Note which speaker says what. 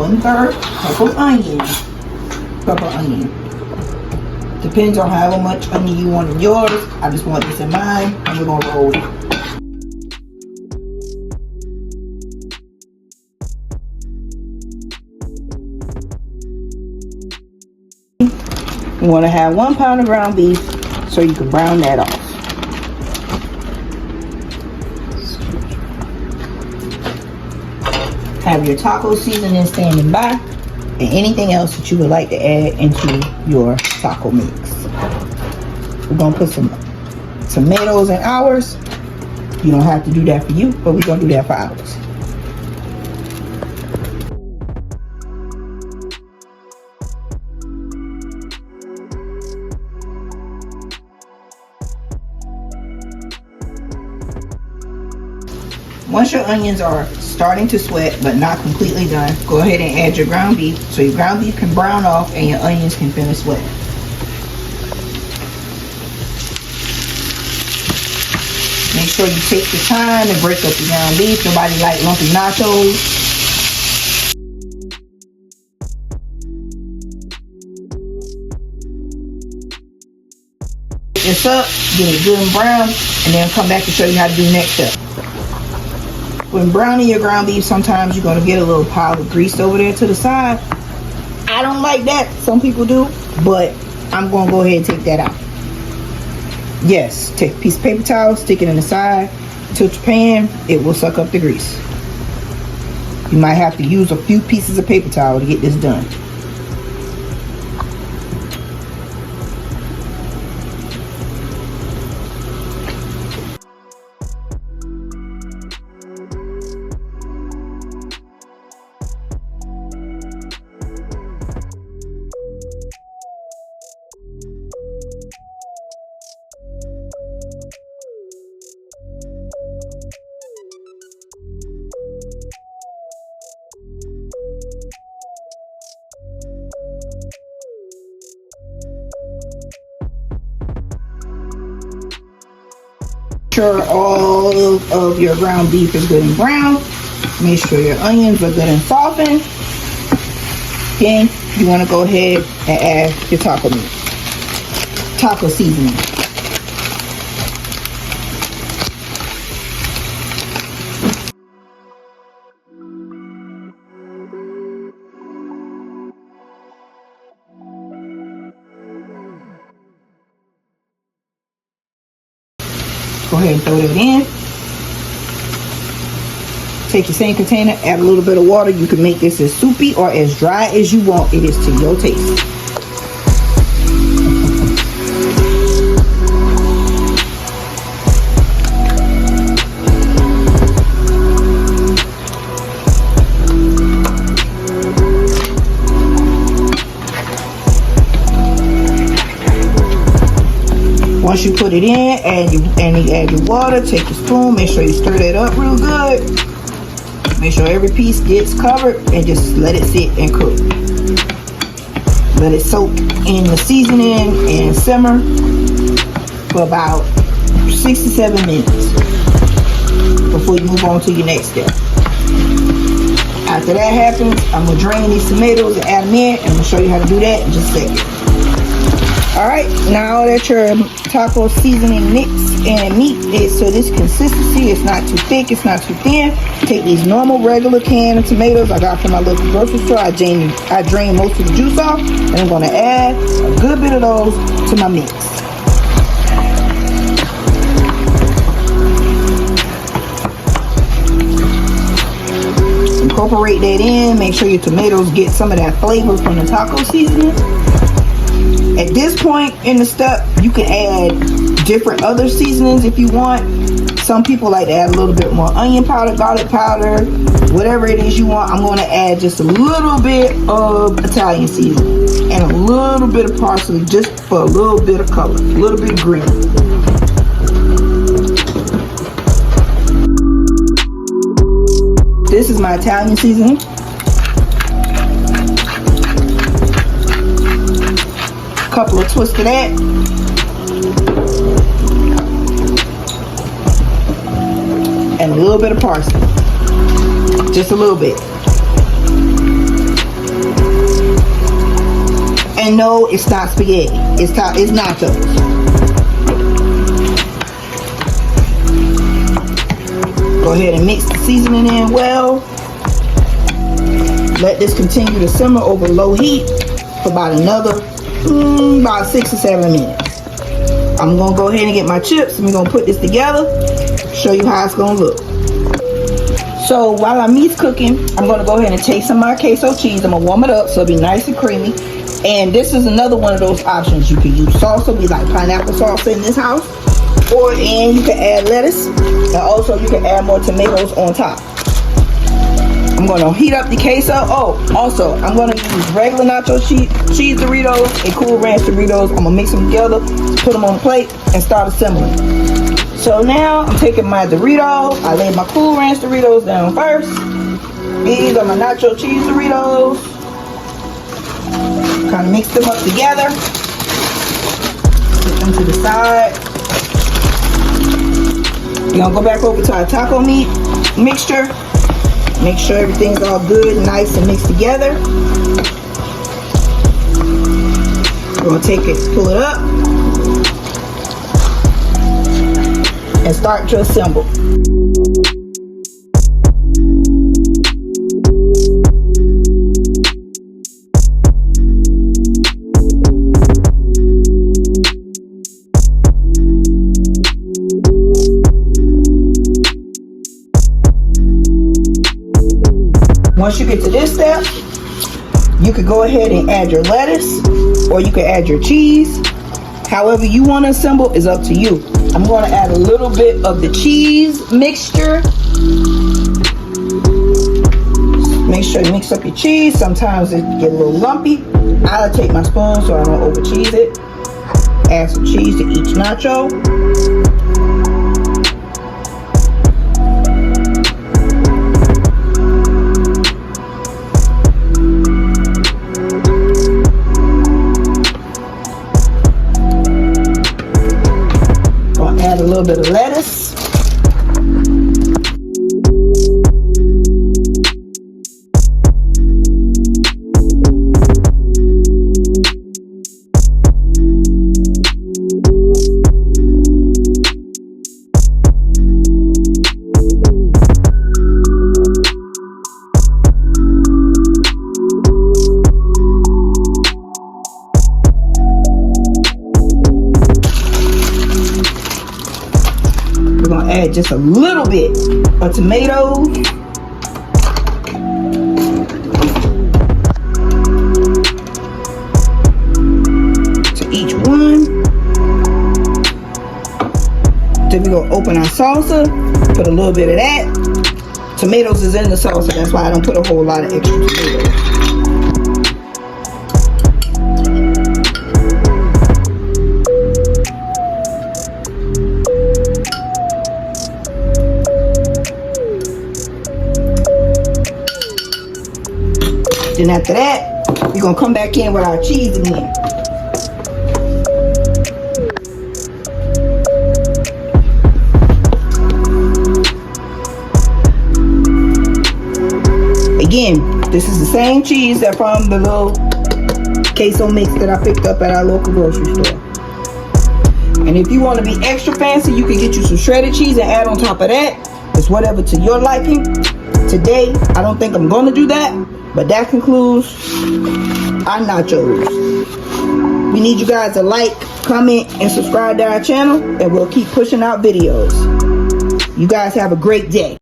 Speaker 1: 1/3 cup of onion. Depends on how much onion you want in yours. I just want this in mine, and we're gonna roll it. You want to have 1 pound of ground beef so you can brown that off. Have your taco seasoning standing by and anything else that you would like to add into your taco mix. We're going to put some tomatoes in ours. You don't have to do that for you, but we're going to do that for ours. Once your onions are starting to sweat but not completely done, go ahead and add your ground beef so your ground beef can brown off and your onions can finish sweating. Make sure you take the time to break up your ground beef. Nobody like lumpy nachos. This up, get it good and brown, and then come back to show you how to do the next step. When browning your ground beef, sometimes you're going to get a little pile of grease over there to the side. I don't like that. Some people do, but I'm going to go ahead and take that out. Yes, take a piece of paper towel, stick it in the side, tilt your pan, it will suck up the grease. You might have to use a few pieces of paper towel to get this done. Sure all of your ground beef is good and brown. Make sure your onions are good and softened. Then you want to go ahead and add your taco seasoning. Go ahead and throw that in. Take your same container, add a little bit of water. You can make this as soupy or as dry as you want. It is to your taste. Once you put it in and you add your water, take your spoon, make sure you stir that up real good. Make sure every piece gets covered and just let it sit and cook. Let it soak in the seasoning and simmer for about 6 to 7 minutes before you move on to your next step. After that happens, I'm going to drain these tomatoes and add them in, and I'm going to show you how to do that in just a second. Alright, now that your taco seasoning mix and meat is to this consistency, it's not too thick, it's not too thin, take these normal regular can of tomatoes I got from my local grocery store. I drain most of the juice off, and I'm going to add a good bit of those to my mix. Incorporate that in, make sure your tomatoes get some of that flavor from the taco seasoning. At this point in the step, you can add different other seasonings if you want. Some people like to add a little bit more onion powder, garlic powder, whatever it is you want. I'm going to add just a little bit of Italian seasoning and a little bit of parsley just for a little bit of color, a little bit of green. This is my Italian seasoning. Couple of twists of that. And a little bit of parsley. Just a little bit. And no, it's not spaghetti. It's nachos. Go ahead and mix the seasoning in well. Let this continue to simmer over low heat for about another, about 6 or 7 minutes. I'm gonna go ahead and get my chips and we're gonna put this together, show you how it's gonna look. So while our meat's cooking, I'm gonna go ahead and take some of my queso cheese. I'm gonna warm it up so it'll be nice and creamy. And this is another one of those options. You can use salsa. We like pineapple salsa in this house. And you can add lettuce. And also you can add more tomatoes on top. I'm gonna heat up the queso. Oh, also, I'm gonna use regular nacho cheese Doritos and Cool Ranch Doritos. I'm gonna mix them together, put them on a plate, and start assembling. So now I'm taking my Doritos. I laid my Cool Ranch Doritos down first. These are my nacho cheese Doritos. Kind of mix them up together. Put them to the side. We're gonna go back over to our taco meat mixture. Make sure everything's all good, nice, and mixed together. We're gonna take it, pull it up, and start to assemble. Once you get to this step, you could go ahead and add your lettuce, or you could add your cheese. However you want to assemble is up to you. I'm going to add a little bit of the cheese mixture. Make sure you mix up your cheese. Sometimes it get a little lumpy. I take my spoon so I don't over cheese it. Add some cheese to each nacho. Add a little bit of lettuce. Add just a little bit of tomatoes. To each one. Then we're going to open our salsa. Put a little bit of that. Tomatoes is in the salsa. That's why I don't put a whole lot of extra tomatoes. Then after that, we're going to come back in with our cheese again. Again, this is the same cheese that from the little queso mix that I picked up at our local grocery store. And if you want to be extra fancy, you can get you some shredded cheese and add on top of that. It's whatever to your liking. Today, I don't think I'm going to do that. But that concludes our nachos. We need you guys to like, comment, and subscribe to our channel, and we'll keep pushing out videos. You guys have a great day.